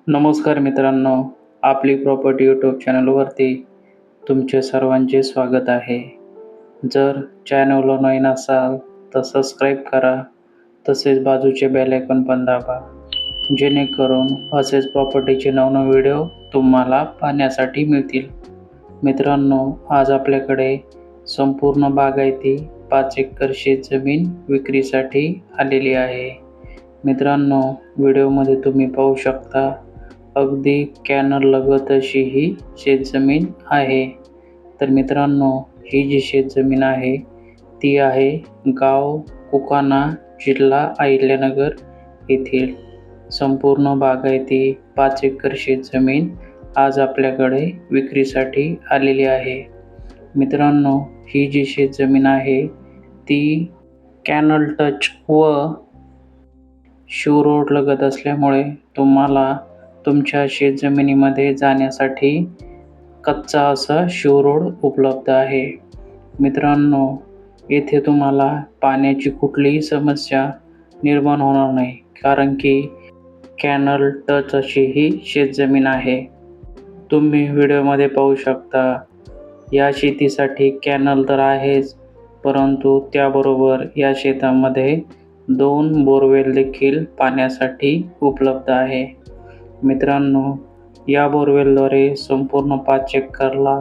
नमस्कार मित्रांनो, आपली प्रॉपर्टी यूट्यूब चॅनलवरती तुमचे सर्वांचे स्वागत आहे. जर चॅनलला नवीन असाल तर सबस्क्राईब करा, तसेच बाजूचे बेल आयकॉन पण दाबा, जेणेकरून असेच प्रॉपर्टीचे नवनवीन व्हिडिओ तुम्हाला पाहण्यासाठी मिळतील. मित्रांनो, आज आपल्याकडे संपूर्ण बागायती 5 एकर शेतजमीन विक्रीसाठी आलेली आहे. मित्रांनो, व्हिडिओमध्ये तुम्ही पाहू शकता अगदी कॅनल लगत अशी ही शेतजमीन आहे. तर मित्रांनो, ही जी शेतजमीन आहे ती आहे गाव कुकाणा, जिल्हा अहिल्यानगर येथील. संपूर्ण बागायती 5 एकर शेतजमीन आज आपल्याकडे विक्रीसाठी आलेली आहे. मित्रांनो, ही जी शेतजमीन आहे ती कॅनल टच व शिवरोड लगत असल्यामुळे तुम्हाला तुमच्या शेतजमिनीमध्ये जाण्यासाठी कच्चा असा शिवरोड उपलब्ध आहे. मित्रांनो, येथे तुम्हाला पाण्याची कुठलीही समस्या निर्माण होणार नाही, कारण की कॅनल टच अशी ही शेतजमीन आहे. तुम्ही व्हिडिओमध्ये पाहू शकता, या शेतीसाठी कॅनल तर आहेच, परंतु त्याबरोबर या शेतामध्ये 2 बोरवेल देखील पाण्यासाठी उपलब्ध आहे. मित्रांनो, या बोरवेलद्वारे संपूर्ण 5 एकरला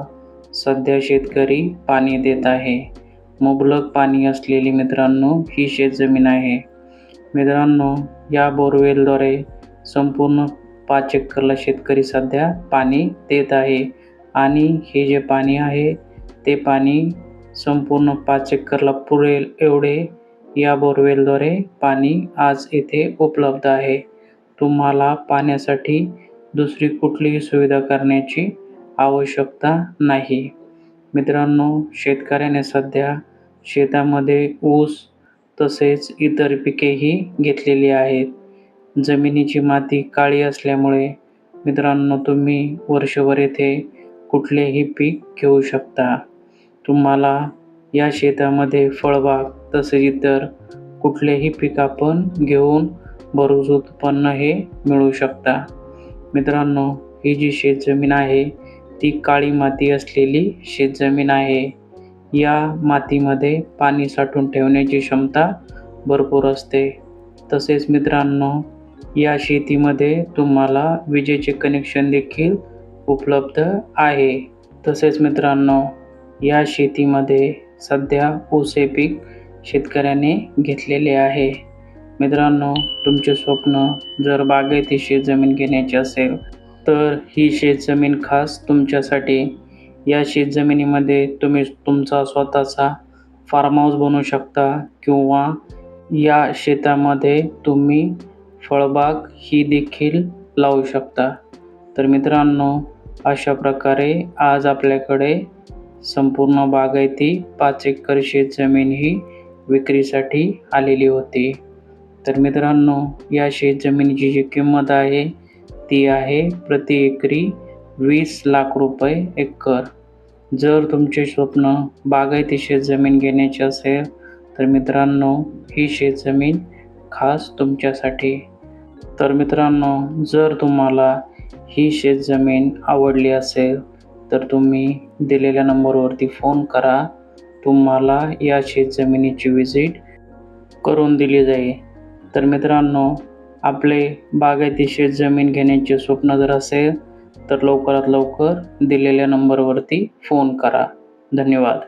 सध्या शेतकरी पाणी देत आहे. मुबलक पाणी असलेली मित्रांनो ही शेतजमीन आहे. मित्रांनो, या बोरवेलद्वारे संपूर्ण 5 एकरला शेतकरी सध्या पाणी देत आहे आणि हे जे पाणी आहे ते पाणी संपूर्ण 5 एकरला पुरेल एवढे या बोरवेलद्वारे पाणी आज येथे उपलब्ध आहे. तुम्हाला पाण्यासाठी दुसरी कुठलीही सुविधा करण्याची आवश्यकता नाही. मित्रांनो, शेतकऱ्याने सध्या शेतामध्ये ऊस तसेच इतर पिकेही घेतलेली आहेत. जमिनीची माती काळी असल्यामुळे मित्रांनो तुम्ही वर्षभर येथे कुठलेही पीक घेऊ शकता. तुम्हाला या शेतामध्ये फळबाग तसेच इतर कुठलेही पीक आपण घेऊन भरपूर उत्पन्न हे मिळवू शकता. मित्रांनो, ही जी शेतजमीन आहे ती काळी माती असलेली शेतजमीन आहे. या मातीमध्ये पाणी साठवून ठेवण्याची क्षमता भरपूर असते. तसेच मित्रांनो, या शेतीमध्ये तुम्हाला विजेचे कनेक्शन देखील उपलब्ध आहे. तसेच मित्रांनो, या शेतीमध्ये सध्या ऊस हे पीक शेतकऱ्याने घेतलेले आहे. मित्रांनो, तुमचे स्वप्न जर बागायती शेतजमीन घेण्याचे असेल तर ही शेतजमीन खास तुमच्यासाठी. या शेतजमिनीमध्ये तुम्ही तुमचा स्वतःचा फार्म हाऊस बनवू शकता किंवा या शेतामध्ये तुम्ही फळबाग ही देखील लावू शकता. तर मित्रांनो, अशा प्रकारे आज आपल्याकडे संपूर्ण बागायती 5 एकर शेतजमीन ही विक्रीसाठी आलेली होती. तर मित्रांनो, या शेतजमिनीची जी किंमत आहे ती आहे प्रति एकरी 20 लाख रुपये एकर. जर तुमचे स्वप्न बागायती शेतजमीन घेण्याचे असेल तर मित्रांनो ही शेतजमीन खास तुमच्यासाठी. तर मित्रांनो, जर तुम्हाला ही शेतजमीन आवडली असेल तर तुम्ही दिलेल्या नंबरवरती फोन करा. तुम्हाला या शेतजमिनीची व्हिजिट करून दिली जाईल. तर मित्रांनो, आपले बागायती शेतजमीन घेण्याचे स्वप्न जर असेल तर लवकरात लवकर दिलेल्या नंबरवरती फोन करा. धन्यवाद.